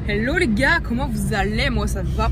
Hello les gars, comment vous allez? Moi ça va,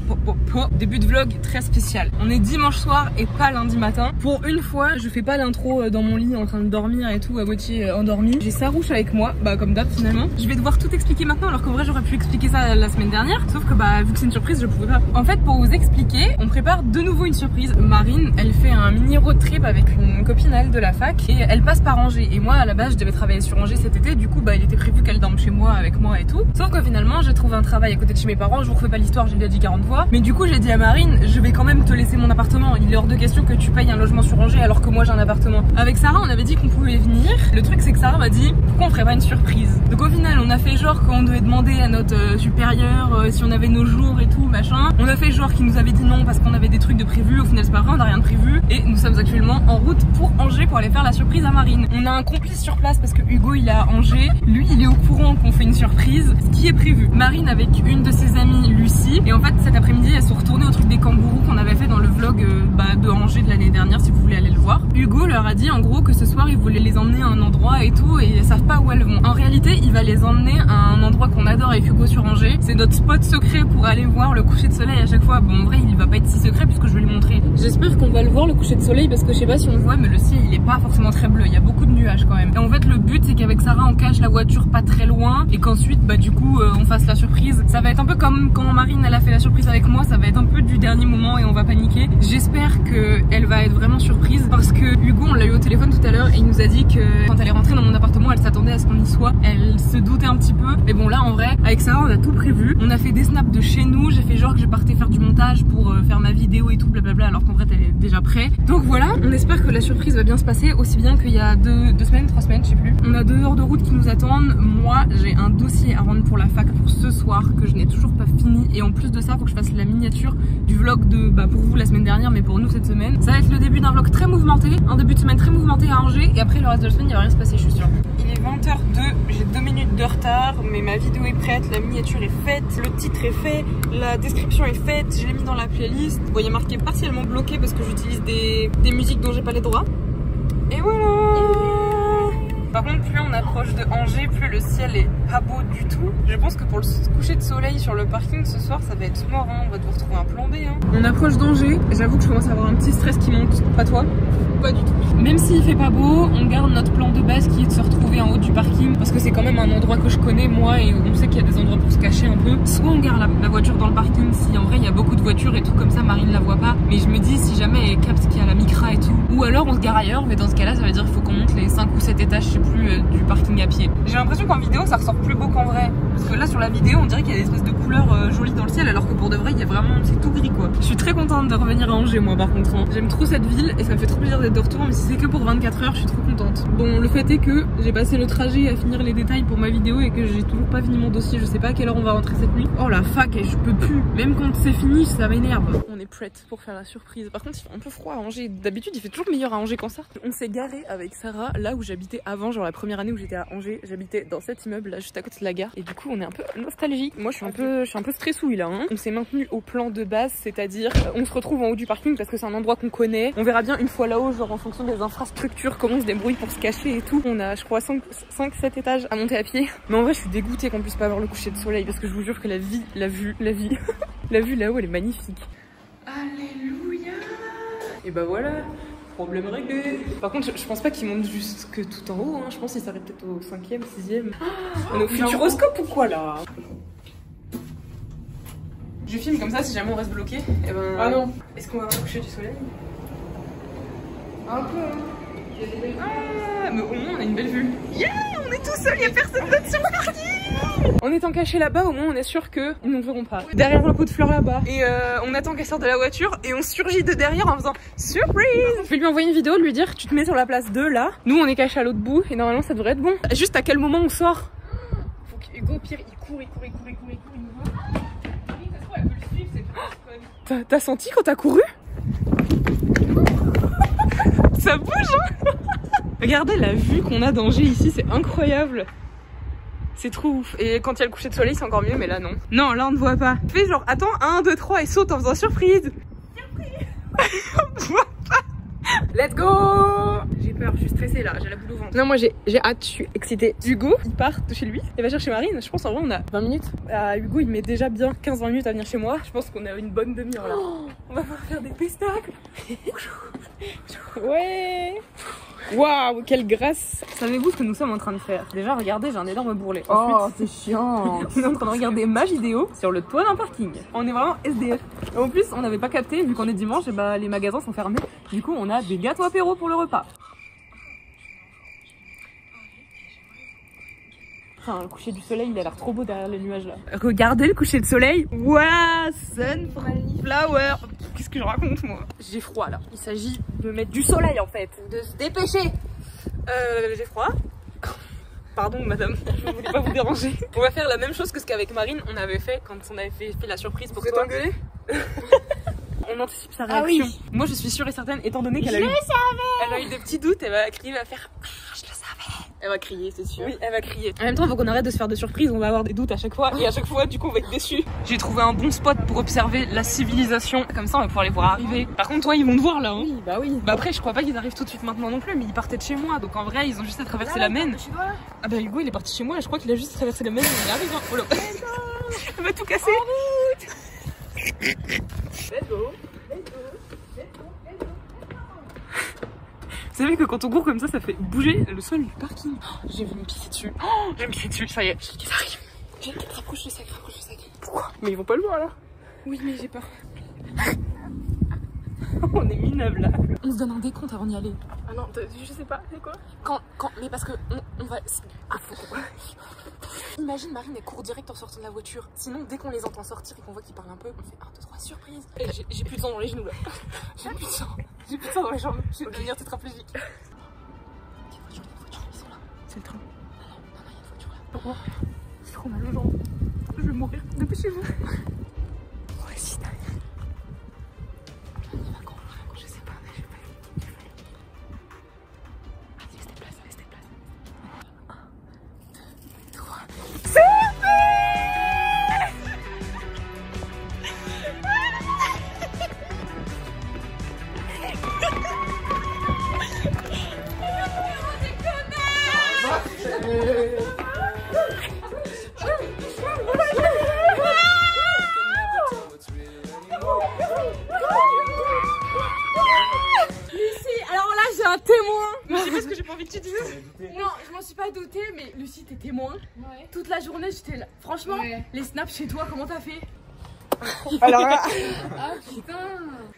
Début de vlog très spécial. On est dimanche soir et pas lundi matin. Pour une fois, je fais pas l'intro dans mon lit en train de dormir et tout, à moitié endormi. J'ai Sarouche avec moi, comme d'hab finalement. Je vais devoir tout expliquer maintenant alors qu'en vrai j'aurais pu expliquer ça la semaine dernière. Sauf que vu que c'est une surprise, je pouvais pas. En fait, pour vous expliquer, on prépare de nouveau une surprise. Marine, elle fait un mini road trip avec une copine à elle de la fac et elle passe par Angers. Et moi à la base je devais travailler sur Angers cet été, du coup il était prévu qu'elle dorme chez moi avec moi et tout. Sauf que finalement j'ai trouvé un travail à côté de chez mes parents, je vous refais pas l'histoire, j'ai déjà dit 40 fois. Mais du coup j'ai dit à Marine, je vais quand même te laisser mon appartement, il est hors de question que tu payes un logement sur Angers alors que moi j'ai un appartement. Avec Sarah on avait dit qu'on pouvait venir, le truc c'est que Sarah m'a dit pourquoi on ferait pas une surprise. Donc au final on a fait genre qu'on devait demander à notre supérieur si on avait nos jours et tout machin. On a fait genre qu'il nous avait dit non parce qu'on avait des trucs de prévu, au final c'est pas vrai, on a rien de prévu. Et nous sommes actuellement en route pour Angers pour aller faire la surprise à Marine. On a un complice sur place parce que Hugo il est à Angers, lui il est au courant qu'on fait une surprise, ce qui est prévu. Marine avec une de ses amies, Lucie, et en fait cet après-midi elles sont retournées au truc des kangourous qu'on avait fait dans le vlog de Angers de l'année dernière si vous voulez aller le voir. Hugo leur a dit en gros que ce soir il voulait les emmener à un endroit et tout et ils savent pas où elles vont. En réalité il va les emmener à un endroit qu'on adore avec Hugo sur Angers, c'est notre spot secret pour aller voir le coucher de soleil à chaque fois. Bon en vrai il va pas être si secret puisque je vais lui montrer. J'espère qu'on va le voir le coucher de soleil parce que je sais pas si on le voit mais le ciel il est pas forcément très bleu, il y a beaucoup de nuages quand même. Et en fait le but c'est qu'avec Sarah on cache la voiture pas très loin et qu'ensuite du coup on fasse la surprise. Ça va être un peu comme quand Marine elle a fait la surprise avec moi, ça va être un peu du dernier moment et on va paniquer. J'espère qu'elle va être vraiment surprise parce que Hugo on l'a eu au téléphone tout à l'heure et il nous a dit que quand elle est rentrée dans mon appartement elle s'attendait à ce qu'on y soit. Elle se doutait un petit peu mais bon là en vrai avec Sarah on a tout prévu. On a fait des snaps de chez nous, j'ai fait genre que je partais faire du montage pour faire ma vidéo et tout blablabla alors qu'en vrai elle est déjà prête. Donc voilà, on espère que la surprise va bien se passer aussi bien qu'il y a 2 semaines, 3 semaines je sais plus. On a 2 heures de route qui nous attendent. Moi j'ai un dossier à rendre pour la fac pour ce soir que je n'ai toujours pas fini et en plus de ça faut que je fasse la miniature du vlog de pour vous la semaine dernière mais pour nous cette semaine. Ça va être le début d'un vlog très mouvementé, un début de semaine très mouvementé à Angers et après le reste de la semaine il va rien se passer je suis sûre. Il est 20h02, j'ai 2 minutes de retard mais ma vidéo est prête, la miniature est faite, le titre est fait, la description est faite, je l'ai mis dans la playlist. Bon il y a marqué partiellement bloqué parce que j'utilise des musiques dont j'ai pas les droits. Et voilà. Par contre, plus on approche de Angers, plus le ciel est pas beau du tout. Je pense que pour le coucher de soleil sur le parking ce soir, ça va être mort, hein. On va devoir trouver un plan B. On approche d'Angers, j'avoue que je commence à avoir un petit stress qui monte. Pas toi? Pas du tout. Même s'il fait pas beau, on garde notre plan de base qui est de se retrouver en haut du parking parce que c'est quand même un endroit que je connais moi et on sait qu'il y a des endroits pour se cacher un peu. Soit on garde la voiture dans le parking si en vrai il y a beaucoup de voitures et tout comme ça Marine la voit pas. Mais je me dis si jamais elle capte qu'il y a la micra et tout. Ou alors on se gare ailleurs mais dans ce cas là ça veut dire qu'il faut qu'on monte les 5 ou 7 étages je sais plus du parking à pied. J'ai l'impression qu'en vidéo ça ressort plus beau qu'en vrai. Parce que là sur la vidéo on dirait qu'il y a des espèces de couleurs jolies dans le ciel alors que pour de vrai il y a vraiment c'est tout gris quoi. Je suis très contente de revenir à Angers moi par contre. J'aime trop cette ville et ça me fait trop plaisir d'être de retour mais si c'est que pour 24 heures je suis trop contente. Bon le fait est que j'ai passé le trajet à finir les détails pour ma vidéo et que j'ai toujours pas fini mon dossier. Je sais pas à quelle heure on va rentrer cette nuit. Oh la fac et je peux plus. Même quand c'est fini ça m'énerve. On est prête pour faire la surprise. Par contre il fait un peu froid à Angers. D'habitude il fait toujours meilleur à Angers qu'en ça. On s'est garé avec Sarah là où j'habitais avant, genre la première année où j'étais à Angers. J'habitais dans cet immeuble là juste à côté de la gare et du coup on est un peu nostalgique. Moi je suis un peu stressouille là On s'est maintenu au plan de base, c'est-à-dire on se retrouve en haut du parking parce que c'est un endroit qu'on connaît. On verra bien une fois là-haut genre en fonction des infrastructures comment on se débrouille pour se cacher et tout. On a je crois 5-7 étages à monter à pied. Mais en vrai je suis dégoûtée qu'on puisse pas voir le coucher de soleil parce que je vous jure que la vue la vue là-haut elle est magnifique. Alléluia. Et voilà, problème réglé. Par contre je pense pas qu'il monte jusque tout en haut Je pense qu'il s'arrête peut-être au 5e, 6e. On est au futuroscope ou quoi là? Je filme comme ça si jamais on reste bloqué. Ah non. Est-ce qu'on va voir le coucher du soleil? Un peu mais au moins on a une belle vue. Yeah, on est tout seul, il y a personne d'autre sur le parking. En étant caché là-bas, au moins on est sûr qu'ils ne nous verront pas. Derrière le pot de fleurs là-bas. Et on attend qu'elle sorte de la voiture et on surgit de derrière en faisant surprise. Je vais lui envoyer une vidéo de lui dire tu te mets sur la place 2 là. Nous on est caché à l'autre bout et normalement ça devrait être bon. Juste à quel moment on sort? Faut qu'Hugo au pire il court, il nous voit. Ça se trouve elle peut le suivre, c'est T'as senti quand t'as couru? Ça bouge Regardez la vue qu'on a d'Angers ici, c'est incroyable. C'est trop ouf. Et quand il y a le coucher de soleil, c'est encore mieux, mais là non. Non, là on ne voit pas. Fais genre, attends, 1, 2, 3 et saute en faisant surprise. Surprise. On ne voit pas. Let's go. J'ai peur, je suis stressée là, j'ai la boule au ventre. Non, moi j'ai hâte, je suis excitée. Hugo, il part de chez lui, il va chercher Marine. Je pense en vrai on a 20 minutes. Hugo il met déjà bien 15-20 minutes à venir chez moi. Je pense qu'on a une bonne demi-heure là. On va pouvoir faire des pestacles. Ouais. Waouh, quelle grâce. Savez-vous ce que nous sommes en train de faire? Déjà regardez, j'ai un énorme bourrelet. Oh, c'est chiant. On est en train de regarder ma vidéo sur le toit d'un parking. On est vraiment SDF. Et en plus, on n'avait pas capté, vu qu'on est dimanche, et bah les magasins sont fermés. Du coup, on a des gâteaux apéro pour le repas. Enfin, le coucher du soleil, il a l'air trop beau derrière les nuages là. Regardez le coucher de soleil. Waouh, sunflower. Qu'est-ce que je raconte moi? J'ai froid là. Il s'agit de mettre du soleil en fait, de se dépêcher. J'ai froid. Pardon madame, je ne voulais pas vous déranger. On va faire la même chose que ce qu'avec Marine on avait fait quand on avait fait la surprise pour toi. On anticipe sa réaction. Ah oui. Moi je suis sûre et certaine, étant donné qu'elle a eu des petits doutes, elle va crier, elle va faire ah, je le savais. Elle va crier, c'est sûr. Oui, elle va crier. En même temps, il faut qu'on arrête de se faire de surprises, on va avoir des doutes à chaque fois et à chaque fois, du coup, on va être déçus. J'ai trouvé un bon spot pour observer la civilisation. Comme ça, on va pouvoir les voir arriver. Par contre, toi, ils vont te voir là. Hein. Oui, bah oui. Bah après, je crois pas qu'ils arrivent tout de suite maintenant non plus, mais ils partaient de chez moi. Donc en vrai, ils ont juste à traverser la Maine. Ah bah Hugo, il est parti chez moi et je crois qu'il a juste traversé la Maine et il arrive. Oh là. Elle va tout casser. Let's go. Vous savez que quand on court comme ça fait bouger le sol du parking. Oh, j'ai voulu me pisser dessus. Oh, j'ai me pisser dessus, ça y est. Ils arrivent. J'ai une rapproche le sac, rapproche le sac. Pourquoi? Mais ils vont pas le voir là. Oui, mais j'ai peur. On est minables là. On se donne un décompte avant d'y aller. Ah non, je sais pas, c'est quoi? Mais parce que on va... Ah, faut... Imagine Marine elle court direct en sortant de la voiture. Sinon dès qu'on les entend sortir et qu'on voit qu'ils parlent un peu, on fait 1, 2, 3 surprise. Et j'ai plus de sang dans les genoux là. J'ai plus de sang. J'ai plus de sang dans les jambes. Je vais devenir tétraplégique. Il y a une voiture, ils sont là. C'est le train. Non, il y a une voiture là. Pourquoi? J'ai trop mal aux jambes. Je vais mourir. Dépêchez-vous. Ouais, si t'as... On y va quand? Je sais pas, mais je vais pas y aller. Vas-y, laisse tes places, laisse tes places. 1, 2, 3. C'est je m'en suis pas doutée, mais Lucie, t'es témoin. Ouais. Toute la journée, j'étais là. Franchement, ouais. Les snaps chez toi, comment t'as fait? Alors là... Ah putain.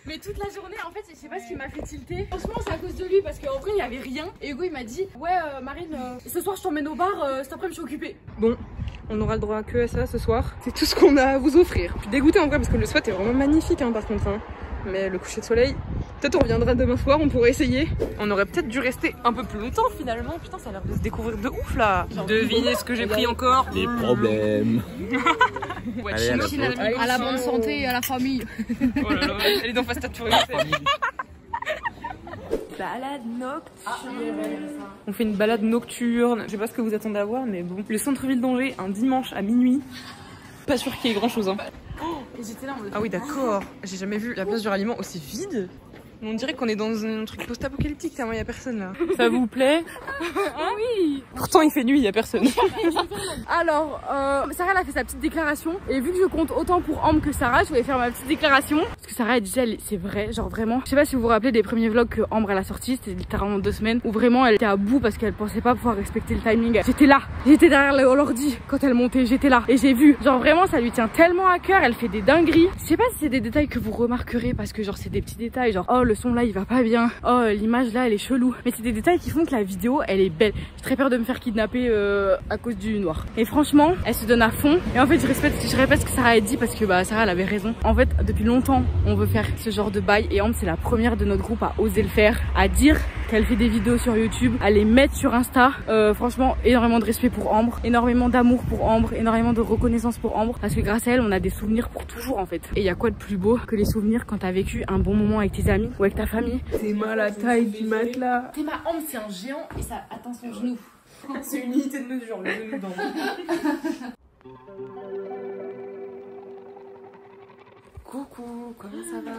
Mais toute la journée, en fait, je sais pas ce qui m'a fait tilter. Franchement, c'est à cause de lui, parce qu'en vrai, il y avait rien. Et Hugo, il m'a dit, ouais, Marine, ce soir, je t'emmène au bar, cet après-midi, je suis occupée. Bon, on aura le droit que à ça ce soir. C'est tout ce qu'on a à vous offrir. Je suis dégoûtée en vrai, parce que le spot est vraiment magnifique, hein, par contre. Hein. Mais le coucher de soleil, peut-être on reviendra demain soir, on pourrait essayer. On aurait peut-être dû rester un peu plus longtemps finalement. Putain, ça a l'air de se découvrir de ouf là. Devinez ce que j'ai pris encore. Des problèmes. Ouais, allez, à la bonne santé et à la famille. Oh là là, elle est dans Fast and Furious. Balade nocturne. On fait une balade nocturne. Je sais pas ce que vous attendez à voir, mais bon. Le centre-ville d'Angers, un dimanche à minuit. Pas sûr qu'il y ait grand chose. Hein. Et j'étais là en mode... Ah oui, d'accord. J'ai jamais vu la place du ralliement aussi vide. On dirait qu'on est dans un truc post-apocalyptique, tellement il y a personne là. Ça vous plaît? Hein? Oui. Pourtant il fait nuit, il y a personne. Alors, Sarah elle a fait sa petite déclaration. Et vu que je compte autant pour Ambre que Sarah, je voulais faire ma petite déclaration. Parce que Sarah elle disait, c'est vrai, genre vraiment. Je sais pas si vous vous rappelez des premiers vlogs que Ambre elle a sortis, c'était littéralement 2 semaines. Où vraiment elle était à bout parce qu'elle pensait pas pouvoir respecter le timing. J'étais là, j'étais derrière l'ordi quand elle montait, j'étais là. Et j'ai vu, genre vraiment ça lui tient tellement à cœur, elle fait des dingueries. Je sais pas si c'est des détails que vous remarquerez parce que genre c'est des petits détails, genre oh le son là il va pas bien, oh l'image là elle est chelou, mais c'est des détails qui font que la vidéo elle est belle. J'ai très peur de me faire kidnapper à cause du noir. Et franchement elle se donne à fond et en fait je répète ce que Sarah a dit parce que bah Sarah elle avait raison. En fait depuis longtemps on veut faire ce genre de bail et Ambre c'est la première de notre groupe à oser le faire, à dire qu'elle fait des vidéos sur YouTube, à les mettre sur Insta. Franchement énormément de respect pour Ambre, énormément d'amour pour Ambre, énormément de reconnaissance pour Ambre parce que grâce à elle on a des souvenirs pour toujours en fait. Et il y a quoi de plus beau que les souvenirs quand t'as vécu un bon moment avec tes amis ou avec ta famille. T'es mal à la taille du matelas. T'es ma Ambre c'est un géant et ça atteint son genou. C'est une unité de mesure, le genou d'Ambre. Coucou, comment ça va?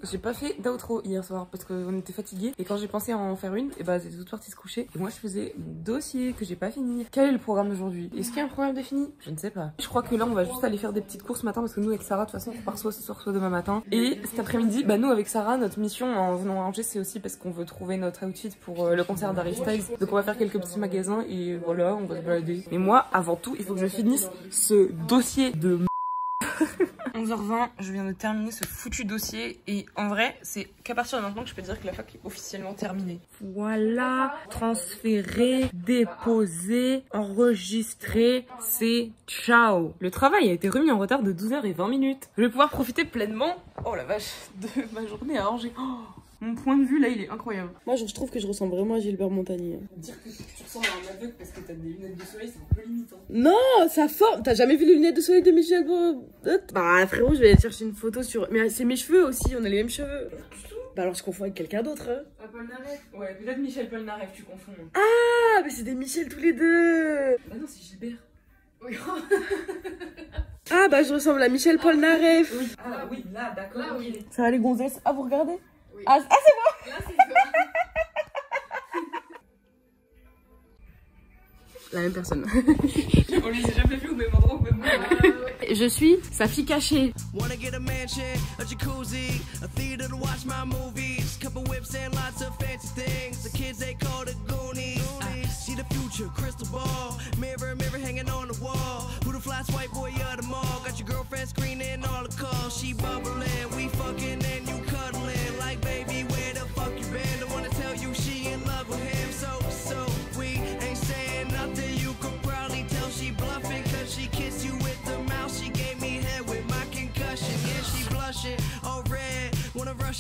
J'ai pas fait d'outro hier soir parce qu'on était fatigués et quand j'ai pensé à en faire une, et bah c'était toute partie se coucher et moi je faisais mon dossier que j'ai pas fini. Quel est le programme d'aujourd'hui? Est-ce qu'il y a un programme défini? Je ne sais pas. Je crois que là on va juste aller faire des petites courses matin parce que nous avec Sarah de toute façon on part soit ce soir soit demain matin. Et cet après-midi, bah nous avec Sarah notre mission en venant à Angers c'est aussi parce qu'on veut trouver notre outfit pour le concert d'Harry Styles. Donc on va faire quelques petits magasins et voilà on va se balader. Mais moi avant tout il faut que je finisse ce dossier de 11h20, je viens de terminer ce foutu dossier et en vrai, c'est qu'à partir de maintenant que je peux dire que la fac est officiellement terminée. Voilà, transféré, déposé, enregistré, c'est ciao. Le travail a été remis en retard de 12h20. Je vais pouvoir profiter pleinement, oh la vache, de ma journée à Angers. Oh, mon point de vue là, il est incroyable. Moi, je trouve que je ressemble vraiment à Gilbert Montagnier. Dire que tu ressembles à un aveugle parce que t'as des lunettes de soleil, c'est un peu limite. Hein. Non, sa forme. T'as jamais vu les lunettes de soleil de Michel Bah, frérot, je vais aller chercher une photo sur. Mais c'est mes cheveux aussi, on a les mêmes cheveux. Bah, alors je confonds avec quelqu'un d'autre. Hein. Ah, Polnareff? Ouais, peut-être Michel Polnareff, tu confonds. Ah, mais c'est des Michel tous les deux. Bah, non, c'est Gilbert. Oui. Ah, bah, je ressemble à Michel Polnareff. Oui. Ah, oui, là, d'accord. Là, oui. Ça va, les gonzesses? Ah, vous regardez? Oui. Ah, c'est moi! Là, c'est toi. La même personne. On les a jamais vus au même endroit au même moment. Je suis sa fille cachée.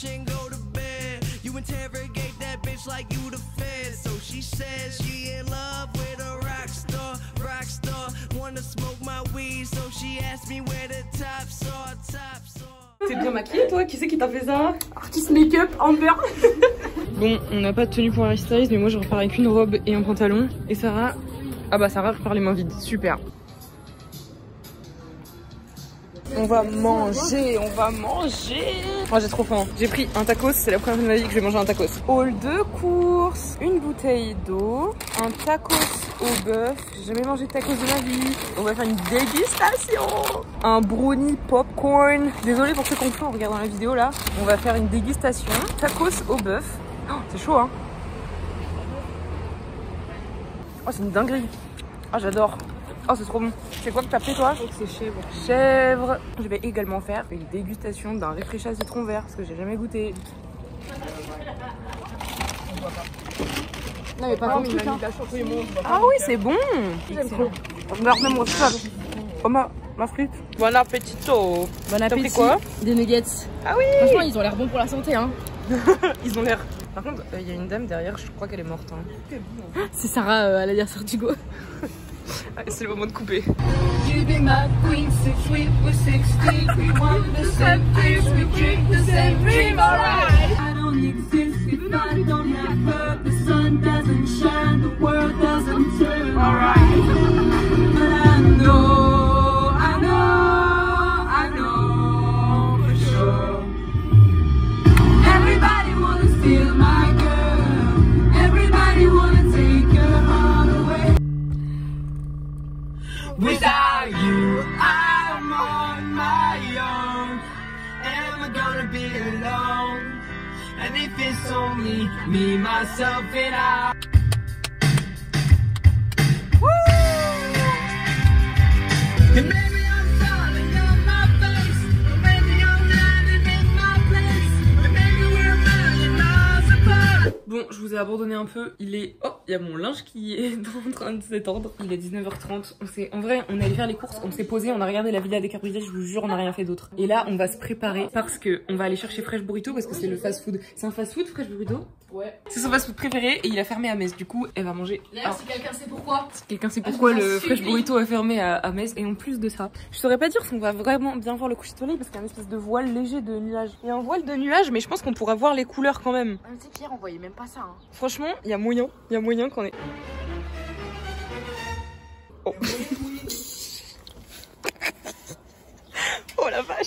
And go to bed. You interrogate that bitch like you the fed. So she says she in love with a rock star. Wanna smoke my weed, so she asked me where the tops are. T'es bien maquillée toi? Qui c'est qui t'a fait ça? Artist make-up, Amber. Bon, on n'a pas de tenue pour Harry Styles, mais moi je repars avec une robe et un pantalon. Et Sarah, ah bah Sarah repart les mains vides, super. On va manger, Oh, j'ai trop faim. J'ai pris un tacos, c'est la première fois de ma vie que je vais manger un tacos. Hall de course, une bouteille d'eau, un tacos au bœuf. J'ai jamais mangé de tacos de ma vie. On va faire une dégustation. Un brownie popcorn. Désolée pour ceux qui ont faim en regardant la vidéo là. On va faire une dégustation. Tacos au bœuf. Oh, c'est chaud hein. Oh, c'est une dinguerie. Ah, j'adore. Oh, c'est trop bon. C'est quoi que t'as fait toi? C'est chèvre. Chèvre. Je vais également faire une dégustation d'un réfléchi à citron vert parce que j'ai jamais goûté. Non mais pas ton truc hein. Ah oui, c'est bon. J'aime trop. Regarde-moi ça. Oh ma frite. Bon appétito. Bon appétit. T'as pris quoi? Des nuggets. Ah oui. Franchement ils ont l'air bons pour la santé hein. Ils ont l'air. Par contre, il y a une dame derrière, je crois qu'elle est morte. Hein. C'est Sarah à l'anniversaire d'Hugo. C'est le moment de couper. You be my queen, 6 weeks, we're 16. We want the same things, we drink the same dream, alright. I don't exist if I don't have her. The sun doesn't shine, the world doesn't turn, alright. But I know for sure. Everybody wanna steal my girl. Everybody wanna take her all away. Without you, I'm on my own. Am I gonna be alone? And if it's only me, myself, and I. Woo! And maybe I'm falling on my face. Or maybe I'm landing in my place. Or maybe we're a million miles apart. Bon, je vous ai abandonné un peu. Il est... Oh, il y a mon linge qui est en train de s'étendre. Il est 19h30. En vrai, on est allé faire les courses, on s'est posé, on a regardé la Villa des Caprices, je vous jure, on n'a rien fait d'autre. Et là, on va se préparer parce que on va aller chercher Fresh Burrito parce que c'est le fast-food. C'est un fast-food, Fresh Burrito? Ouais. C'est son fast-food préféré et il a fermé à Metz. Du coup, elle va manger. D'ailleurs, si quelqu'un sait pourquoi. Si quelqu'un sait pourquoi le Fresh Burrito a fermé à Metz. Et en plus de ça, je saurais pas dire si on va vraiment bien voir le coucher de soleil parce qu'il y a une espèce de voile léger de nuages. Il y a un voile de nuages, mais je pense qu'on pourra voir les couleurs quand même. Tu sais qu'hier, on voyait même pas ça. Hein. Franchement, il y a moyen qu'on ait. Oh. Oh la vache.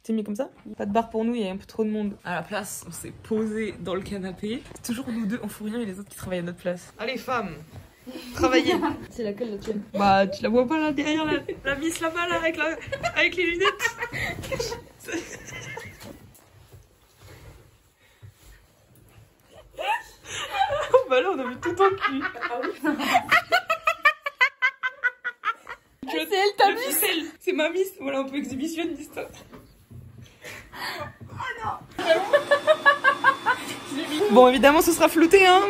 C'est mis comme ça. Pas de bar pour nous, il y a un peu trop de monde. À la place, on s'est posé dans le canapé. C'est toujours nous deux, on fout rien et les autres qui travaillent à notre place. Allez femmes, travaillez. C'est laquelle la tienne? Bah tu la vois pas là derrière la miss là-bas là avec les lunettes. Bah là on a vu tout en cul. C'est elle ta miss. C'est ma miss. Voilà un peu exhibitionniste. Bon évidemment ce sera flouté hein.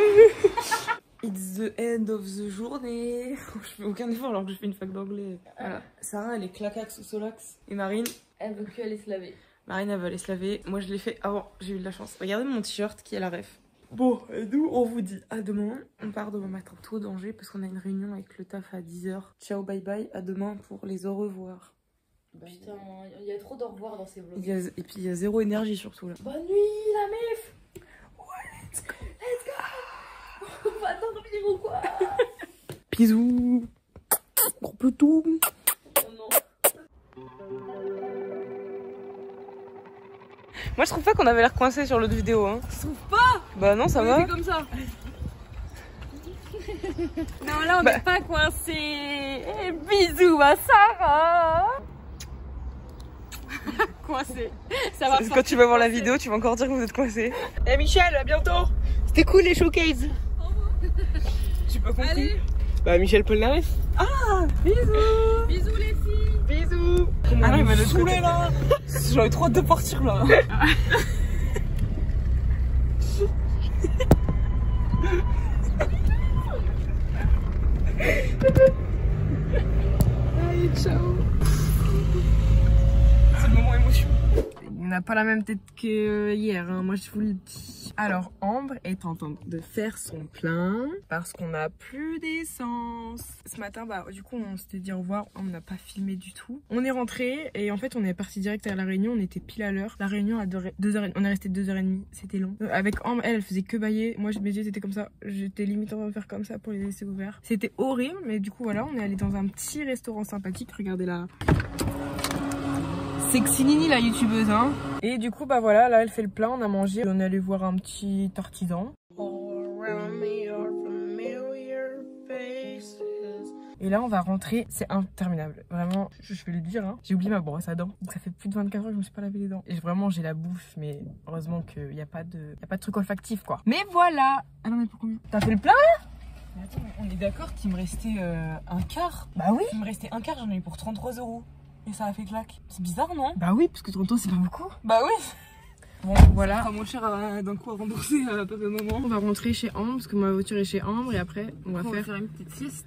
It's the end of the journée. Je fais aucun effort alors que je fais une fac d'anglais. Voilà. Sarah elle est clacax ou solax. Et Marine Elle veut que aller se laver. Marine elle veut aller se laver. Moi je l'ai fait avant, j'ai eu de la chance. Regardez mon t-shirt qui est la ref. Bon, nous on vous dit à demain. On part demain matin tôt d'Angers parce qu'on a une réunion avec le taf à 10h. Ciao bye bye, à demain pour les au revoir. Putain, il y a trop d'au revoir dans ces vlogs. Et puis il y a zéro énergie surtout là. Bonne nuit la meuf. Ouais, let's go. Let's go. On va dormir ou quoi? Bisous. Gros petou. Oh non. Moi je trouve pas qu'on avait l'air coincé sur l'autre vidéo hein. Je trouve pas. Bah non ça va. C'est comme ça. Non là on n'est pas coincé. Et bisous à Sarah. Coincé. Ça va. Quand tu vas voir la vidéo tu vas encore dire que vous êtes coincé. Eh Michel, à bientôt. C'était cool les showcases. J'ai pas compris. Allez. Bah Michel Polnareff. Ah bisous. Bisous les filles. Bisous. Ah non il va le saouler là. J'aurais trop hâte de partir là. Allez ciao. C'est le moment émotion. On n'a pas la même tête que hier, hein, moi je vous le dis. Alors Ambre est en train de faire son plein parce qu'on n'a plus d'essence. Ce matin, bah du coup on s'était dit au revoir, on n'a pas filmé du tout. On est rentré et en fait on est parti direct à la réunion, on était pile à l'heure. La réunion à 2h, on est resté 2h30, c'était long. Avec Ambre, elle faisait que bailler, moi mes yeux étaient comme ça, j'étais limite en train de faire comme ça pour les laisser ouverts. C'était horrible mais du coup voilà, on est allé dans un petit restaurant sympathique, regardez là. Sexy Nini la youtubeuse hein. Et du coup bah voilà, là elle fait le plein, on a mangé, on est allé voir un petit artisan. Et là on va rentrer, c'est interminable, vraiment, je vais le dire hein. J'ai oublié ma brosse à dents, donc ça fait plus de 24 heures que je me suis pas lavé les dents. Et vraiment j'ai la bouffe, mais heureusement qu'il n'y a pas de truc olfactif quoi. Mais voilà. Ah non mais pour combien? T'as fait le plein là? Mais attends, on est d'accord qu'il me restait un quart? Bah oui. Il me restait un quart, j'en ai eu pour 33 €. Et ça a fait claque. C'est bizarre, non? Bah oui, parce que 30 € c'est pas beaucoup. Bah oui. Bon, voilà. Ça sera moins cher d'un coup à rembourser à peu près moment. On va rentrer chez Ambre, parce que ma voiture est chez Ambre, et après, on va faire une petite sieste.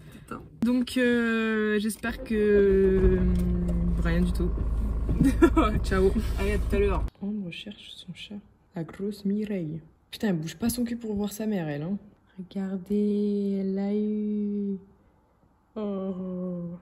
Donc, j'espère que... rien du tout. Ciao. Allez, à tout à l'heure. Ambre cherche son chat. La grosse Mireille. Putain, elle bouge pas son cul pour voir sa mère, elle, hein. Regardez, elle a eu... Oh...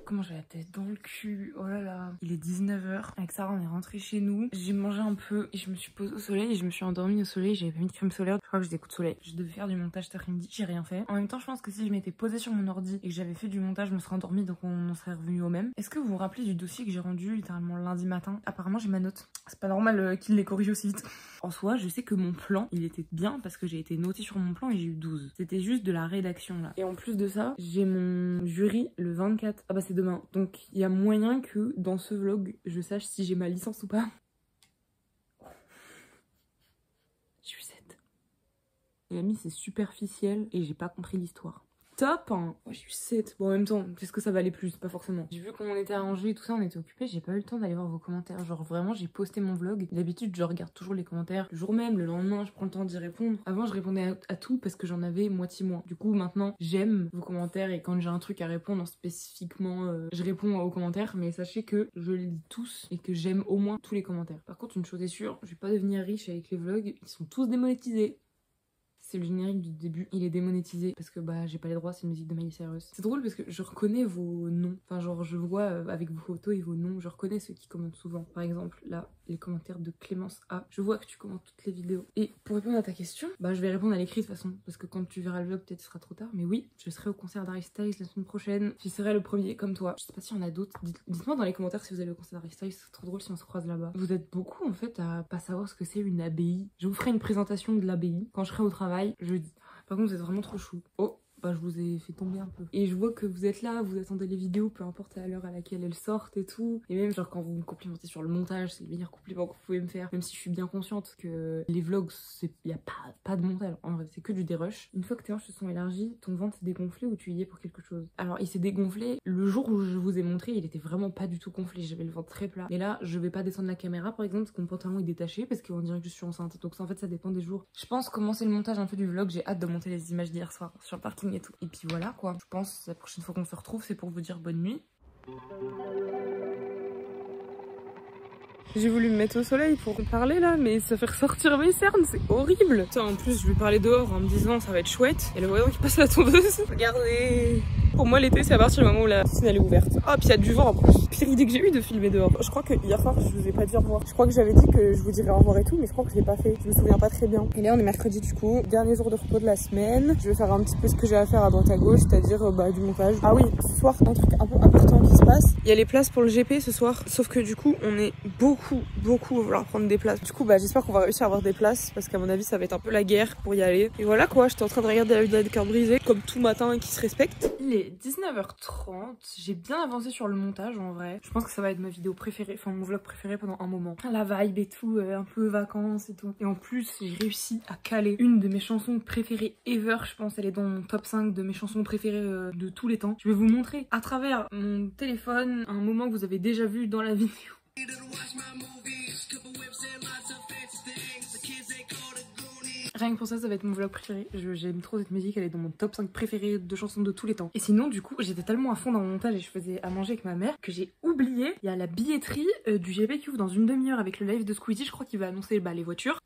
Comment j'ai la tête dans le cul, oh là là. Il est 19h, avec Sarah on est rentré chez nous. J'ai mangé un peu et je me suis posée au soleil et je me suis endormie au soleil. J'avais pas mis de crème solaire, je crois que j'ai des coups de soleil. Je devais faire du montage cet après-midi, j'ai rien fait. En même temps je pense que si je m'étais posée sur mon ordi et que j'avais fait du montage, je me serais endormie donc on en serait revenu au même. Est-ce que vous vous rappelez du dossier que j'ai rendu littéralement lundi matin? Apparemment j'ai ma note. C'est pas normal qu'il les corrige aussi vite. En soi je sais que mon plan il était bien parce que j'ai été notée sur mon plan et j'ai eu 12. C'était juste de la rédaction là. Et en plus de ça j'ai mon jury le 24. Ah bah c'est demain. Donc il y a moyen que dans ce vlog je sache si j'ai ma licence ou pas. J'ai eu 7. Les amis c'est superficiel et j'ai pas compris l'histoire. Top hein. Oh, j'ai eu 7. Bon en même temps, qu'est-ce que ça valait plus? Pas forcément. J'ai vu qu'on était arrangé et tout ça, on était occupés, j'ai pas eu le temps d'aller voir vos commentaires. Genre vraiment j'ai posté mon vlog. D'habitude je regarde toujours les commentaires. Le jour même, le lendemain, je prends le temps d'y répondre. Avant je répondais à tout parce que j'en avais moitié moins. Du coup maintenant j'aime vos commentaires et quand j'ai un truc à répondre spécifiquement, je réponds aux commentaires. Mais sachez que je les lis tous et que j'aime au moins tous les commentaires. Par contre une chose est sûre, je vais pas devenir riche avec les vlogs. Ils sont tous démonétisés. c'est le générique du début. Il est démonétisé parce que bah j'ai pas les droits, c'est une musique de Miley Cyrus. C'est drôle parce que je reconnais vos noms. Enfin genre je vois avec vos photos et vos noms, je reconnais ceux qui commentent souvent. Par exemple là, les commentaires de Clémence A. Je vois que tu commentes toutes les vidéos. Et pour répondre à ta question, bah je vais répondre à l'écrit de toute façon. Parce que quand tu verras le vlog, peut-être ce sera trop tard. Mais oui, je serai au concert d'Harry Styles la semaine prochaine. Je serai le premier comme toi. Je sais pas s'il y en a d'autres. Dites-moi dans les commentaires si vous allez au concert d'Harry Styles. C'est trop drôle si on se croise là-bas. Vous êtes beaucoup en fait à pas savoir ce que c'est une abbaye. Je vous ferai une présentation de l'abbaye quand je serai au travail jeudi. Par contre vous êtes vraiment trop chou. Oh bah je vous ai fait tomber un peu. Et je vois que vous êtes là, vous attendez les vidéos, peu importe à l'heure à laquelle elles sortent et tout. Et même genre quand vous me complimentez sur le montage, c'est le meilleur compliment que vous pouvez me faire. Même si je suis bien consciente que les vlogs, y a pas de montage. En vrai, c'est que du dérush. Une fois que tes hanches se sont élargies, ton ventre s'est dégonflé ou tu y es pour quelque chose? Alors il s'est dégonflé le jour où je vous ai montré, il était vraiment pas du tout gonflé. J'avais le ventre très plat. Mais là, je vais pas descendre la caméra par exemple parce que mon pantalon est détaché parce qu'on dirait que je suis enceinte. Donc ça en fait ça dépend des jours. Je pense commencer le montage un peu du vlog. J'ai hâte de monter les images d'hier soir sur le parking et tout. Et puis voilà quoi. Je pense la prochaine fois qu'on se retrouve, c'est pour vous dire bonne nuit. J'ai voulu me mettre au soleil pour parler là, mais ça fait ressortir mes cernes, c'est horrible. Putain, en plus, je vais parler dehors en me disant ça va être chouette. Et le voyant qui passe à la tondeuse. Regardez. Pour moi, l'été, c'est à partir du moment où la piscine elle est ouverte. Ah, puis il y a du vent en plus. Pire idée que j'ai eu de filmer dehors. Je crois que hier soir, je vous ai pas dit au revoir. Je crois que j'avais dit que je vous dirais au revoir et tout, mais je crois que je l'ai pas fait. Je me souviens pas très bien. Et là, on est mercredi du coup, dernier jour de repos de la semaine. Je vais faire un petit peu ce que j'ai à faire à droite à gauche, c'est-à-dire du montage. Ah oui, ce soir, un truc un peu important qui se passe. Il y a les places pour le GP ce soir, sauf que du coup, on est beaucoup à vouloir prendre des places. Du coup, j'espère qu'on va réussir à avoir des places parce qu'à mon avis, ça va être un peu la guerre pour y aller. Et voilà quoi, j'étais en train de regarder la vidéo de cœur brisé, comme tout matin qui se respecte. Il est 19h30, j'ai bien avancé sur le montage en vrai. Je pense que ça va être ma vidéo préférée, enfin mon vlog préféré pendant un moment. La vibe et tout, un peu vacances et tout. Et en plus, j'ai réussi à caler une de mes chansons préférées ever. Je pense elle est dans mon top 5 de mes chansons préférées de tous les temps. Je vais vous montrer à travers mon téléphone un moment que vous avez déjà vu dans la vidéo. Rien que pour ça, ça va être mon vlog préféré. J'aime trop cette musique, elle est dans mon top 5 préféré de chansons de tous les temps. Et sinon, du coup, j'étais tellement à fond dans mon montage et je faisais à manger avec ma mère que j'ai oublié. Il y a la billetterie du GP qui ouvre dans une demi-heure avec le live de Squeezie. Je crois qu'il va annoncer les voitures.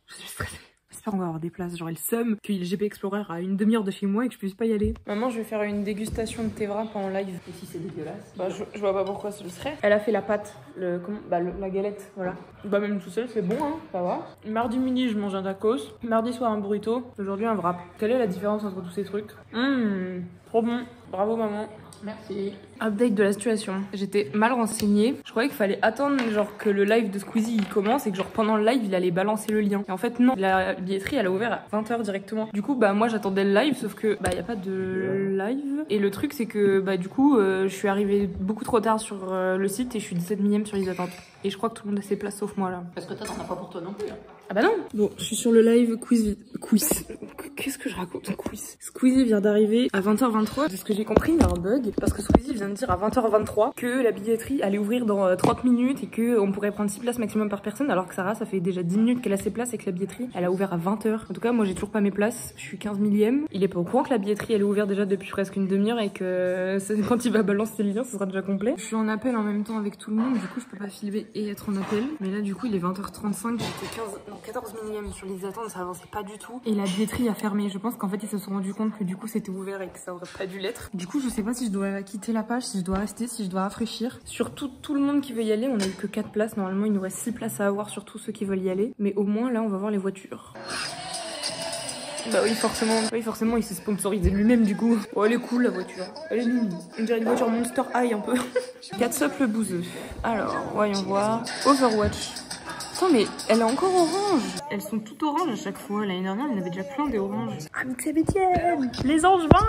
Je suis stressée. J'espère qu'on va avoir des places. Genre, le seum qu'il y ait le GP Explorer à une demi-heure de chez moi et que je puisse pas y aller. Maman, je vais faire une dégustation de thé wrap en live. Et si c'est dégueulasse, je vois pas pourquoi ce serait. Elle a fait la pâte, la galette, voilà. Même tout seul, c'est bon, hein, ça va. Mardi midi, je mange un tacos. Mardi soir, un burrito. Aujourd'hui, un wrap. Quelle est la différence entre tous ces trucs? Trop bon. Bravo, maman. Merci. Update de la situation. J'étais mal renseignée. Je croyais qu'il fallait attendre genre que le live de Squeezie il commence et que genre pendant le live il allait balancer le lien. Et en fait non, la billetterie elle a ouvert à 20h directement. Du coup moi j'attendais le live sauf que y a pas de live. Et le truc c'est que du coup je suis arrivée beaucoup trop tard sur le site et je suis 17 millième sur les attentes. Et je crois que tout le monde a ses places sauf moi là. Parce que toi t'en as pas pour toi non plus. Hein. Ah bah non. Bon, je suis sur le live quiz. Qu'est-ce que je raconte? Quiz. Squeezie vient d'arriver à 20h23. De ce que j'ai compris, il y a un bug. Parce que Squeezie vient de dire à 20h23 que la billetterie allait ouvrir dans 30 minutes et qu'on pourrait prendre 6 places maximum par personne. Alors que Sarah, ça fait déjà 10 minutes qu'elle a ses places et que la billetterie, elle a ouvert à 20h. En tout cas, moi j'ai toujours pas mes places. Je suis 15 millième. Il est pas au courant que la billetterie elle est ouverte déjà depuis presque une demi-heure et que quand il va balancer les liens, ce sera déjà complet. Je suis en appel en même temps avec tout le monde. Du coup, je peux pas filmer et être en appel. Mais là, du coup, il est 20h35. J'étais 14 millième sur les attentes, ça avançait pas du tout. Et la billetterie a fermé. Je pense qu'en fait, ils se sont rendus compte que du coup, c'était ouvert et que ça aurait pas dû l'être. Du coup, je sais pas si je dois quitter la page, si je dois rester, si je dois rafraîchir. Sur tout le monde qui veut y aller, on a eu que 4 places. Normalement, il nous reste 6 places à avoir sur tous ceux qui veulent y aller. Mais au moins, là, on va voir les voitures. Bah oui, forcément, il s'est sponsorisé lui-même du coup. Oh, elle est cool la voiture. Elle est nulle. On dirait une voiture Monster High un peu. Catsup le bouseux. Alors, voyons voir. Overwatch. Attends, mais elle est encore orange. Elles sont toutes oranges à chaque fois. L'année dernière, il y en avait déjà plein des oranges. Ah, mais c'est Bétienne. Les Angevins.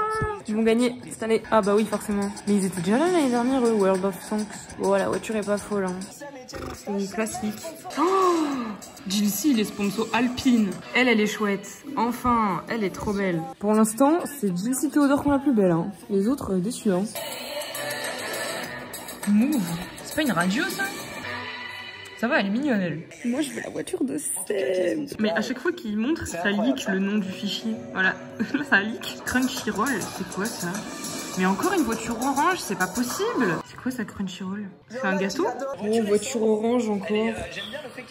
Ils vont gagner cette année. Ah bah oui, forcément. Mais ils étaient déjà là l'année dernière, eux, World of Tanks. Oh, la voiture est pas folle, hein. C'est classique. Oh, Jilcy, il est sponsor Alpine. Elle est chouette. Enfin, elle est trop belle. Pour l'instant, c'est Jilcy Théodore qu'on la plus belle, hein. Les autres, déçus, hein. Move. C'est pas une radio, ça? Ça va, elle est mignonne, elle. Moi, je veux la voiture de Seb. Mais à chaque fois qu'il montre, ça leak le nom du fichier. Voilà. Là, ça leak. Crunchyroll, c'est quoi ça? Mais encore une voiture orange, c'est pas possible. C'est quoi ça, Crunchyroll? C'est un gâteau? Oh, voiture orange encore.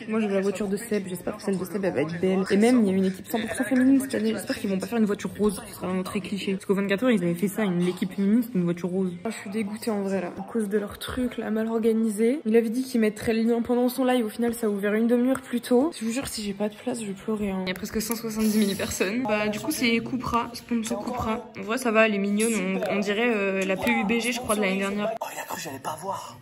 Moi, je veux la voiture de Seb. J'espère que celle de Seb, elle va être belle. Et même, il y a une équipe 100% féminine cette année. J'espère qu'ils vont pas faire une voiture rose. Ce sera vraiment très cliché. Parce qu'au 24 heures, ils avaient fait ça, l'équipe féminine, c'était une voiture rose. Oh, je suis dégoûtée en vrai là. À cause de leur truc là, mal organisé. Il avait dit qu'il mettrait le lien pendant son live. Au final, ça a ouvert une demi-heure plus tôt. Je vous jure, si j'ai pas de place, je vais pleurer. Hein. Il y a presque 170 000 personnes. Bah, du coup, c'est Cupra, sponsor Cupra. En vrai, ça va, elle est mignonne. On dirait la PUBG, je crois, de l'année dernière. Oh, il a cru que j'allais pas voir.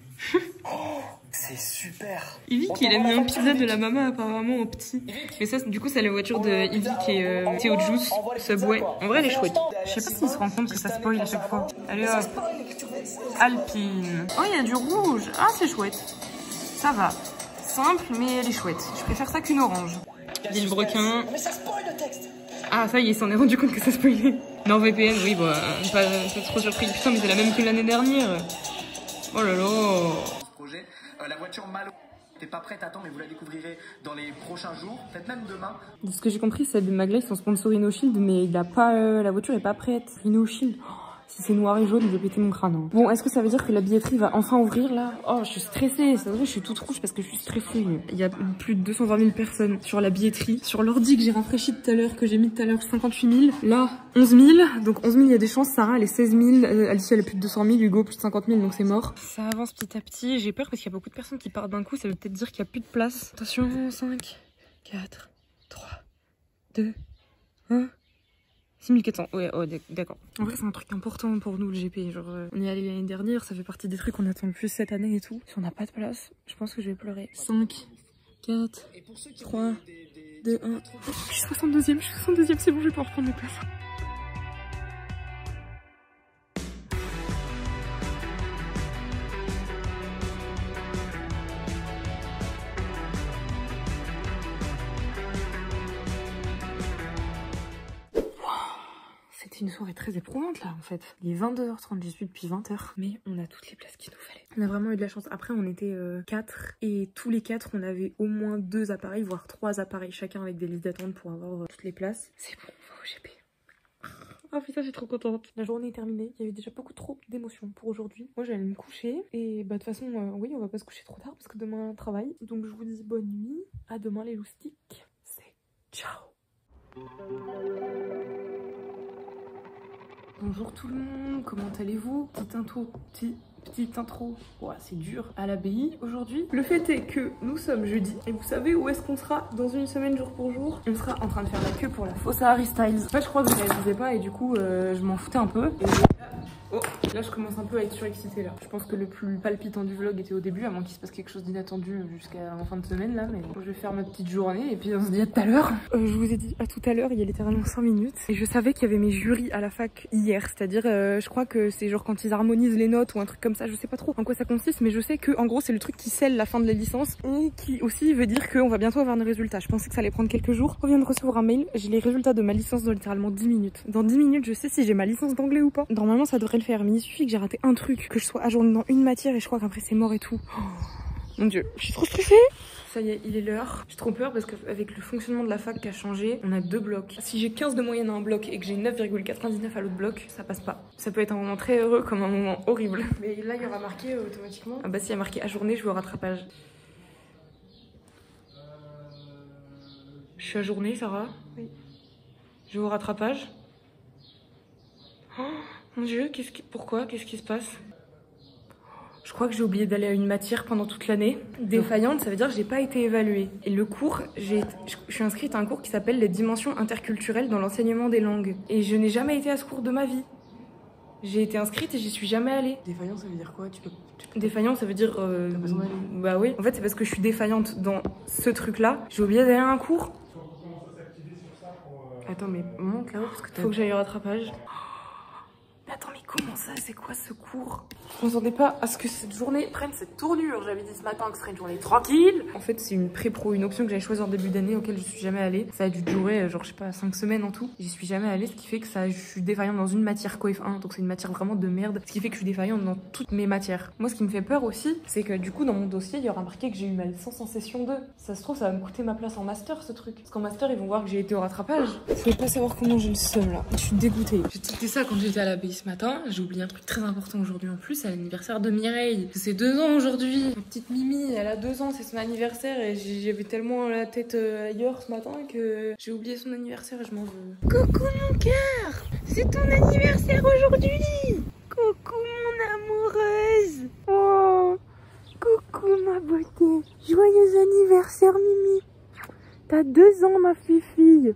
Oh, c'est super. Ivy qui a mis un pizza de la maman apparemment au petit. Mais ça, du coup, c'est la voiture de Ivy qui est Théo Juice, Subway. En vrai, elle est chouette. Je sais pas s'il se rend compte que ça spoil à chaque fois. Allez hop. Alpine. Oh, il y a du rouge. Ah, c'est chouette. Ça va. Simple, mais elle est chouette. Je préfère ça qu'une orange. Villebrequin. Mais ça spoil le texte. Ah, ça y est, il s'en est rendu compte que ça spoilait. NordVPN, oui, bah, pas trop surpris. Putain, mais c'est la même que l'année dernière. Oh là là. Projet, la voiture Malo. T'es pas prête, attends, mais vous la découvrirez dans les prochains jours, peut-être même demain. De ce que j'ai compris, Seb et Magla, ils sont sponsors InnoShield, mais il a pas, la voiture est pas prête. InnoShield. Oh, si c'est noir et jaune, je vais péter mon crâne. Hein. Bon, est-ce que ça veut dire que la billetterie va enfin ouvrir là? Oh, je suis stressée. C'est vrai, je suis toute rouge parce que je suis stressée. Il y a plus de 220 000 personnes sur la billetterie. Sur l'ordi que j'ai rafraîchi tout à l'heure, que j'ai mis tout à l'heure, 58 000. Là, 11 000. Donc 11 000, il y a des chances. Sarah, elle est 16 000. Alicia, elle a plus de 200 000. Hugo, plus de 50 000. Donc c'est mort. Ça avance petit à petit. J'ai peur parce qu'il y a beaucoup de personnes qui partent d'un coup. Ça veut peut-être dire qu'il n'y a plus de place. Attention, 5, 4, 3, 2, 1. 6400, ouais, oh, d'accord. En vrai, c'est un truc important pour nous, le GP. Genre, on est allé l'année dernière, ça fait partie des trucs qu'on attend le plus cette année et tout. Si on n'a pas de place, je pense que je vais pleurer. 5, 4, 3, 2, 1. Je suis 62ème, c'est bon, je vais pouvoir prendre mes places. C'était une soirée très éprouvante là en fait. Il est 22h30, j'y suis depuis 20h. Mais on a toutes les places qu'il nous fallait. On a vraiment eu de la chance. Après on était 4 et tous les 4 on avait au moins 2 appareils, voire 3 appareils chacun avec des listes d'attente pour avoir toutes les places. C'est bon, on va au GP. Oh putain, je suis trop contente. La journée est terminée. Il y avait déjà beaucoup trop d'émotions pour aujourd'hui. Moi j'allais me coucher et bah de toute façon oui, on va pas se coucher trop tard parce que demain travail. Donc je vous dis bonne nuit. À demain les loustiques. C'est ciao. Bonjour tout le monde, comment allez-vous? Petite intro, ouais, c'est dur, à l'abbaye aujourd'hui. Le fait est que nous sommes jeudi et vous savez où est-ce qu'on sera dans une semaine jour pour jour? On sera en train de faire la queue pour la Fossa Harry Styles. En fait je crois que je réalisais pas et du coup je m'en foutais un peu. Et oh, là je commence un peu à être surexcitée là. Je pense que le plus palpitant du vlog était au début, à moins qu'il se passe quelque chose d'inattendu jusqu'à en fin de semaine là. Mais bon, je vais faire ma petite journée et puis on se dit à tout à l'heure. Je vous ai dit à tout à l'heure, il y a littéralement 5 minutes. Et je savais qu'il y avait mes jurys à la fac hier. C'est-à-dire, je crois que c'est genre quand ils harmonisent les notes ou un truc comme ça. Je sais pas trop en quoi ça consiste, mais je sais que en gros c'est le truc qui scelle la fin de la licence et qui aussi veut dire qu'on va bientôt avoir nos résultats. Je pensais que ça allait prendre quelques jours. On vient de recevoir un mail. J'ai les résultats de ma licence dans littéralement 10 minutes. Dans 10 minutes, je sais si j'ai ma licence d'anglais ou pas. Normalement, ça devrait le faire, mais il suffit que j'ai raté un truc, que je sois ajournée dans une matière et je crois qu'après c'est mort et tout. Oh, mon dieu, je suis trop stressée. Ça y est, il est l'heure. J'ai trop peur parce qu'avec le fonctionnement de la fac qui a changé, on a 2 blocs. Si j'ai 15 de moyenne à un bloc et que j'ai 9,99 à l'autre bloc, ça passe pas. Ça peut être un moment très heureux comme un moment horrible. Mais là, il y aura marqué automatiquement. Ah bah s'il y a marqué ajourné, je vais au rattrapage. Je suis ajournée, Sarah? Oui. Je vais au rattrapage. Oh mon dieu, pourquoi? Qu'est-ce qui se passe? Je crois que j'ai oublié d'aller à une matière pendant toute l'année. Défaillante, ça veut dire que j'ai pas été évaluée. Et le cours, je suis inscrite à un cours qui s'appelle les dimensions interculturelles dans l'enseignement des langues. Et je n'ai jamais été à ce cours de ma vie. J'ai été inscrite et j'y suis jamais allée. Défaillant, ça veut dire quoi? Défaillant, ça veut dire... bah oui. En fait, c'est parce que je suis défaillante dans ce truc-là. J'ai oublié d'aller à un cours. Attends, mais monte là-haut parce que faut que j'aille au rattrapage. Mais attends, mais comment ça? C'est quoi ce cours? Je m'attendais pas à ce que cette journée prenne cette tournure. J'avais dit ce matin que ce serait une journée tranquille. En fait, c'est une pré-pro, une option que j'avais choisie en début d'année auquel je suis jamais allée. Ça a dû durer, genre, je sais pas, 5 semaines en tout. J'y suis jamais allée, ce qui fait que je suis défaillante dans une matière coef 1. Donc c'est une matière vraiment de merde. Ce qui fait que je suis défaillante dans toutes mes matières. Moi, ce qui me fait peur aussi, c'est que du coup, dans mon dossier, il y aura marqué que j'ai eu ma licence en session 2. Ça se trouve, ça va me coûter ma place en master, ce truc. Parce qu'en master, ils vont voir que j'ai été au rattrapage. Vous pouvez pas savoir comment j'ai le seum là. Je suis dégoûtée. J'ai tilté ça quand j'étais à l'abbaye ce matin. point, j'ai oublié un truc très important aujourd'hui en plus, c'est l'anniversaire de Mireille. C'est 2 ans aujourd'hui. Ma petite Mimi, elle a 2 ans, c'est son anniversaire et j'avais tellement la tête ailleurs ce matin que j'ai oublié son anniversaire et je m'en veux. Coucou mon cœur, c'est ton anniversaire aujourd'hui. Coucou mon amoureuse. Oh, coucou ma beauté. Joyeux anniversaire Mimi. T'as 2 ans ma fille.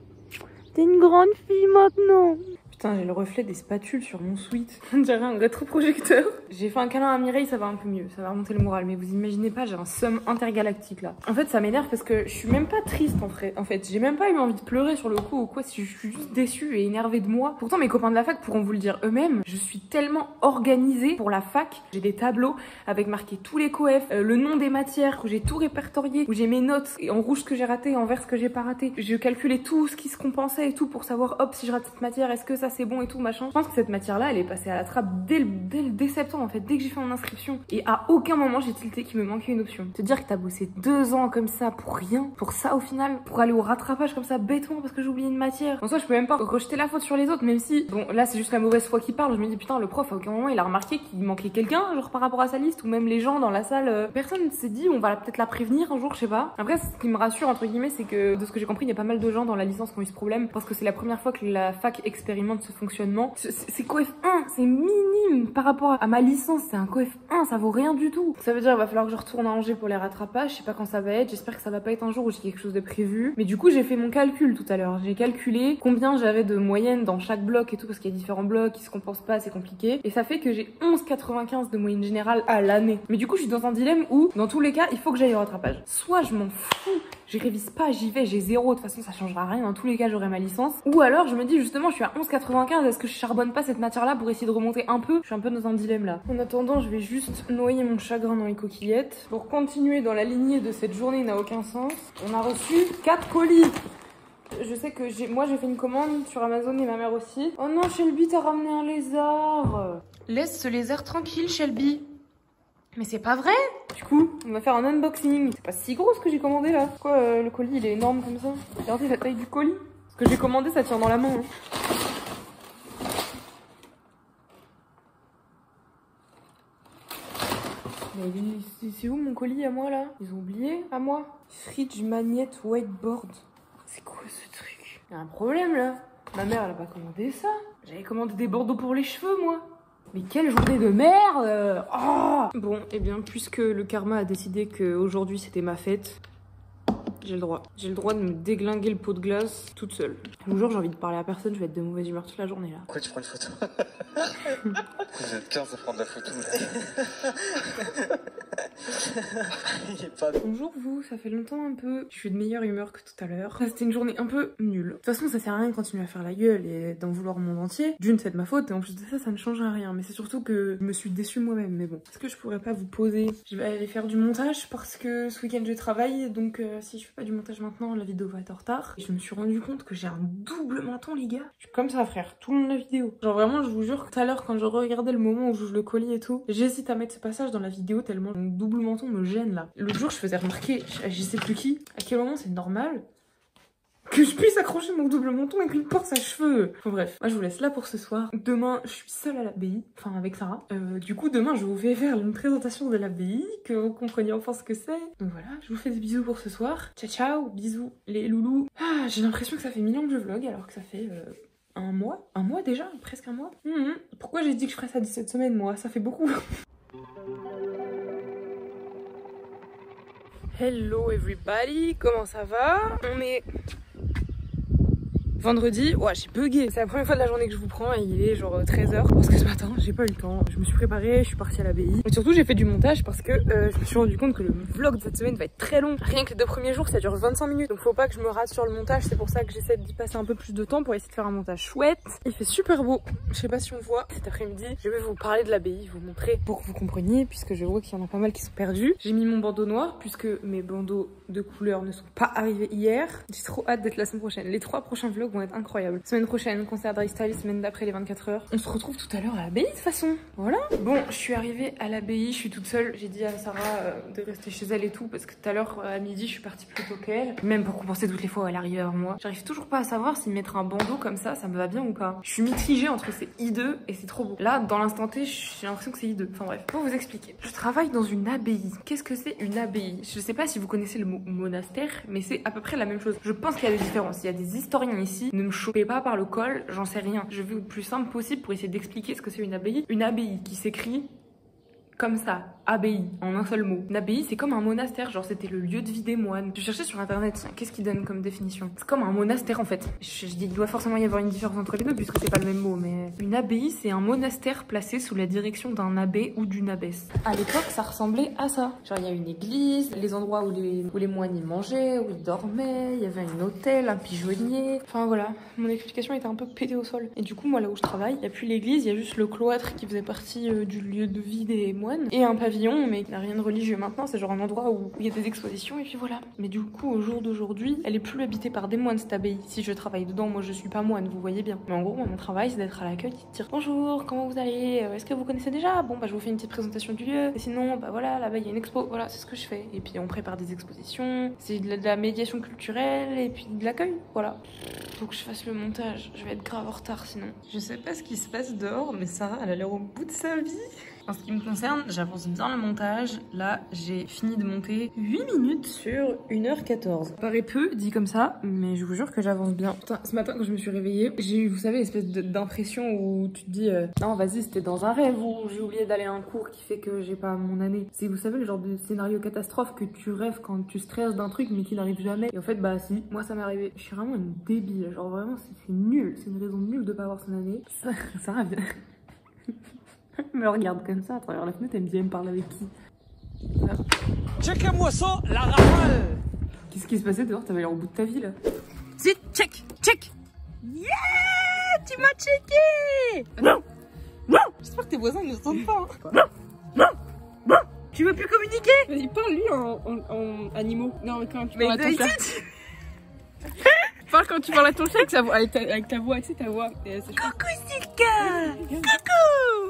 T'es une grande fille maintenant. Putain, j'ai le reflet des spatules sur mon sweat. On dirait un rétroprojecteur. J'ai fait un câlin à Mireille, ça va un peu mieux. Ça va remonter le moral. Mais vous imaginez pas, j'ai un seum intergalactique là. En fait, ça m'énerve parce que je suis même pas triste en fait. J'ai même pas eu envie de pleurer sur le coup ou quoi. Je suis juste déçue et énervée de moi. Pourtant, mes copains de la fac pourront vous le dire eux-mêmes. Je suis tellement organisée pour la fac. J'ai des tableaux avec marqué tous les coefs, le nom des matières, où j'ai tout répertorié, où j'ai mes notes et en rouge ce que j'ai raté, en vert ce que j'ai pas raté. Je calculais tout ce qui se compensait et tout pour savoir, hop, si je rate cette matière, est-ce que ça c'est bon et tout machin. Je pense que cette matière là elle est passée à la trappe dès septembre en fait, dès que j'ai fait mon inscription, et à aucun moment j'ai tilté qu'il me manquait une option. Te dire que t'as bossé 2 ans comme ça pour rien, pour ça au final, pour aller au rattrapage comme ça bêtement parce que j'ai oublié une matière. En soi je peux même pas rejeter la faute sur les autres, même si bon là c'est juste la mauvaise foi qui parle. Je me dis putain, le prof à aucun moment il a remarqué qu'il manquait quelqu'un genre par rapport à sa liste, ou même les gens dans la salle, personne ne s'est dit on va peut-être la prévenir un jour, je sais pas. Après ce qui me rassure entre guillemets c'est que de ce que j'ai compris il y a pas mal de gens dans la licence qui ont eu ce problème parce que c'est la première fois que la fac expérimente ce fonctionnement. C'est coef 1, c'est minime par rapport à ma licence, c'est un coef 1, ça vaut rien du tout. Ça veut dire qu'il va falloir que je retourne à Angers pour les rattrapages, je sais pas quand ça va être, j'espère que ça va pas être un jour où j'ai quelque chose de prévu. Mais du coup j'ai fait mon calcul tout à l'heure, j'ai calculé combien j'avais de moyenne dans chaque bloc et tout parce qu'il y a différents blocs qui se compensent pas, c'est compliqué. Et ça fait que j'ai 11,95 de moyenne générale à l'année. Mais du coup je suis dans un dilemme où dans tous les cas il faut que j'aille au rattrapage. Soit je m'en fous, je révise pas, j'y vais, j'ai 0, de toute façon ça changera rien, dans tous les cas j'aurai ma licence. Ou alors je me dis justement je suis à 11,95, est-ce que je charbonne pas cette matière là pour essayer de remonter un peu? Je suis un peu dans un dilemme là. En attendant je vais juste noyer mon chagrin dans les coquillettes. Pour continuer dans la lignée de cette journée n'a aucun sens, on a reçu 4 colis. Je sais que moi j'ai fait une commande sur Amazon et ma mère aussi. Oh non, Shelby t'as ramené un lézard. Laisse ce lézard tranquille Shelby. Mais c'est pas vrai. Du coup, on va faire un unboxing. C'est pas si gros ce que j'ai commandé là. Pourquoi le colis il est énorme comme ça? Regardez la taille du colis. Ce que j'ai commandé ça tient dans la main. Hein. Mais c'est où mon colis à moi là? Ils ont oublié à moi. Fridge Magnet Whiteboard. C'est quoi ce truc? Y'a un problème là. Ma mère elle a pas commandé ça. J'avais commandé des bordeaux pour les cheveux moi. Mais quelle journée de merde! Oh bon, et bien puisque le karma a décidé qu'aujourd'hui c'était ma fête, j'ai le droit. J'ai le droit de me déglinguer le pot de glace toute seule. Le jour j'ai envie de parler à personne, je vais être de mauvaise humeur toute la journée là. Pourquoi tu prends une photo? Vous êtes 15 à prendre la photo là. Bonjour vous, ça fait longtemps un peu. Je suis de meilleure humeur que tout à l'heure. C'était une journée un peu nulle. De toute façon ça sert à rien de continuer à faire la gueule et d'en vouloir au monde entier. D'une c'est de ma faute et en plus de ça ça ne change rien. Mais c'est surtout que je me suis déçue moi-même. Mais bon, est-ce que je pourrais pas vous poser? Je vais aller faire du montage parce que ce week-end je travaille. Donc si je fais pas du montage maintenant la vidéo va être en retard. Et je me suis rendu compte que j'ai un double menton les gars. Je suis comme ça frère, tout le long de la vidéo. Genre vraiment je vous jure tout à l'heure quand je regardais le moment où j'ouvre le colis et tout, j'hésite à mettre ce passage dans la vidéo tellement mon double menton me gêne là. L'autre jour je faisais remarquer, je sais plus qui, à quel moment c'est normal que je puisse accrocher mon double menton avec une pince à cheveux. Enfin, bref, moi je vous laisse là pour ce soir. Demain je suis seule à l'abbaye, enfin avec Sarah. Du coup demain je vous vais faire une présentation de l'abbaye, que vous compreniez enfin ce que c'est. Donc voilà, je vous fais des bisous pour ce soir. Ciao ciao, bisous les loulous. Ah, j'ai l'impression que ça fait 1000 ans que je vlog alors que ça fait... un mois déjà, presque un mois. Pourquoi j'ai dit que je ferais ça 17 semaines moi? Ça fait beaucoup. Hello everybody, comment ça va? On est vendredi. Ouais, j'ai bugué. C'est la première fois de la journée que je vous prends et il est genre 13h parce que ce matin j'ai pas eu le temps. Je me suis préparée, je suis partie à l'abbaye. Et surtout j'ai fait du montage parce que je me suis rendu compte que le vlog de cette semaine va être très long. Rien que les 2 premiers jours ça dure 25 minutes. Donc faut pas que je me rate sur le montage. C'est pour ça que j'essaie d'y passer un peu plus de temps pour essayer de faire un montage chouette. Il fait super beau. Je sais pas si on voit cet après-midi. Je vais vous parler de l'abbaye, vous montrer pour que vous compreniez puisque je vois qu'il y en a pas mal qui sont perdus. J'ai mis mon bandeau noir puisque mes bandeaux de couleur ne sont pas arrivés hier. J'ai trop hâte d'être la semaine prochaine. Les 3 prochains vlogs vont être incroyables. Semaine prochaine, concert d'Harry, semaine d'après les 24 heures. On se retrouve tout à l'heure à l'abbaye de toute façon. Voilà. Bon, je suis arrivée à l'abbaye, je suis toute seule. J'ai dit à Sarah de rester chez elle et tout parce que tout à l'heure à midi, je suis partie plus tôt qu'elle. Même pour compenser toutes les fois où elle arrivait avant moi. J'arrive toujours pas à savoir si mettre un bandeau comme ça me va bien ou pas. Je suis mitigée entre ces hideux et c'est trop beau. Là, dans l'instant T, j'ai l'impression que c'est hideux. Enfin bref, pour vous expliquer. Je travaille dans une abbaye. Qu'est-ce que c'est une abbaye? Je sais pas si vous connaissez le mot monastère, mais c'est à peu près la même chose. Je pense qu'il y a des différences. Il y a des historiens ici. Ne me chopez pas par le col, j'en sais rien. Je vais le plus simple possible pour essayer d'expliquer ce que c'est une abbaye. Une abbaye qui s'écrit comme ça, abbaye, en un seul mot. Une abbaye, c'est comme un monastère, genre c'était le lieu de vie des moines. Je cherchais sur internet, qu'est-ce qu'ils donnent comme définition? C'est comme un monastère en fait. Je dis qu'il doit forcément y avoir une différence entre les deux puisque c'est pas le même mot, mais une abbaye, c'est un monastère placé sous la direction d'un abbé ou d'une abbesse. À l'époque, ça ressemblait à ça. Genre il y a une église, les endroits où les moines y mangeaient, où ils dormaient, il y avait un hôtel, un pigeonnier. Enfin voilà, mon explication était un peu pétée au sol. Et du coup, moi là où je travaille, il n'y a plus l'église, il y a juste le cloître qui faisait partie du lieu de vie des moines. Et un pavillon, mais qui n'a rien de religieux maintenant, c'est genre un endroit où il y a des expositions et puis voilà. Mais du coup, au jour d'aujourd'hui, elle est plus habitée par des moines cette abbaye. Si je travaille dedans, moi je suis pas moine, vous voyez bien. Mais en gros, mon travail c'est d'être à l'accueil, de dire bonjour, comment vous allez, est-ce que vous connaissez déjà? Bon bah je vous fais une petite présentation du lieu. Et sinon, bah voilà, là-bas il y a une expo, voilà, c'est ce que je fais. Et puis on prépare des expositions, c'est de la médiation culturelle et puis de l'accueil, voilà. Faut que je fasse le montage, je vais être grave en retard sinon. Je sais pas ce qui se passe dehors, mais Sarah elle a l'air au bout de sa vie. En ce qui me concerne, j'avance bien le montage. Là, j'ai fini de monter 8 minutes sur 1h14. Ça paraît peu dit comme ça, mais je vous jure que j'avance bien. Putain, ce matin quand je me suis réveillée, j'ai eu, vous savez, l'espèce d'impression où tu te dis non, vas-y, c'était dans un rêve ou j'ai oublié d'aller à un cours qui fait que j'ai pas mon année. C'est, vous savez, le genre de scénario catastrophe que tu rêves quand tu stresses d'un truc mais qui n'arrive jamais. Et en fait, bah si, moi ça m'est arrivé. Je suis vraiment une débile. Genre vraiment, c'est nul. C'est une raison nulle de pas avoir son année. Ça revient. Elle me regarde comme ça à travers la fenêtre, elle me dit elle me parle avec qui? Check-moi ça, la rafale! Qu'est-ce qui se passait dehors? T'avais l'air au bout de ta vie là. Si, check. Yeah, tu m'as checké. Non. J'espère que tes voisins ne entendent pas. Non. Tu veux plus communiquer? Il parle lui en animaux. Non mais quand tu parles à ton chat. Parle quand tu parles à ton chat avec ta voix, tu sais ta voix. Coucou Silka. Coucou.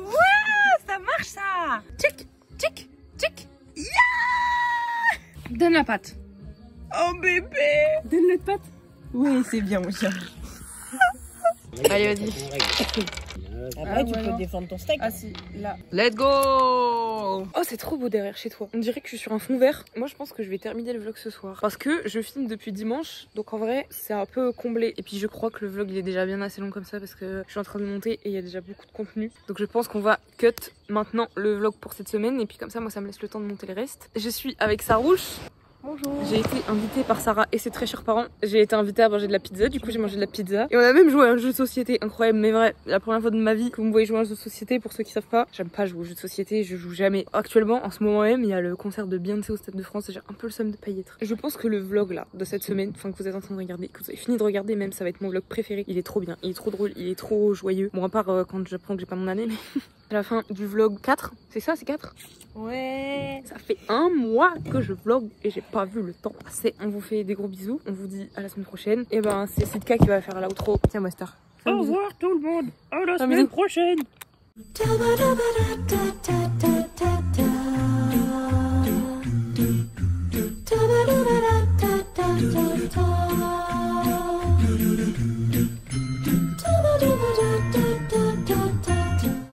Ouais, ça marche ça. Check. Yeah. Donne la patte. Oh bébé. Donne la patte. Oui, c'est bien mon chat. Allez, vas-y. Après, tu peux défendre ton steak. Ah si, là. Let's go. Oh, c'est trop beau derrière chez toi. On dirait que je suis sur un fond vert. Moi, je pense que je vais terminer le vlog ce soir. Parce que je filme depuis dimanche. Donc en vrai, c'est un peu comblé. Et puis je crois que le vlog, il est déjà bien assez long comme ça. Parce que je suis en train de monter et il y a déjà beaucoup de contenu. Donc je pense qu'on va cut maintenant le vlog pour cette semaine. Et puis comme ça, moi, ça me laisse le temps de monter le reste. Je suis avec Sarouche. Bonjour. J'ai été invitée par Sarah et ses très chers parents. J'ai été invitée à manger de la pizza, du coup j'ai mangé de la pizza. Et on a même joué à un jeu de société incroyable, mais vrai. La première fois de ma vie que vous me voyez jouer à un jeu de société, pour ceux qui savent pas, j'aime pas jouer aux jeux de société, je joue jamais. Actuellement, en ce moment même, il y a le concert de Beyoncé au Stade de France et j'ai un peu le seum de pas y être. Je pense que le vlog là, de cette semaine, enfin que vous êtes en train de regarder, que vous avez fini de regarder même, ça va être mon vlog préféré. Il est trop bien, il est trop drôle, il est trop joyeux. Bon, à part quand j'apprends que j'ai pas mon année, mais à la fin du vlog 4, c'est ça, c'est 4? Ouais. Ça fait un mois que je vlog et j'ai pas vu le temps passer. On vous fait des gros bisous, on vous dit à la semaine prochaine. Et ben c'est Sitka qui va faire l'outro. Tiens moi Star. Au revoir tout le monde. À la semaine prochaine. Ta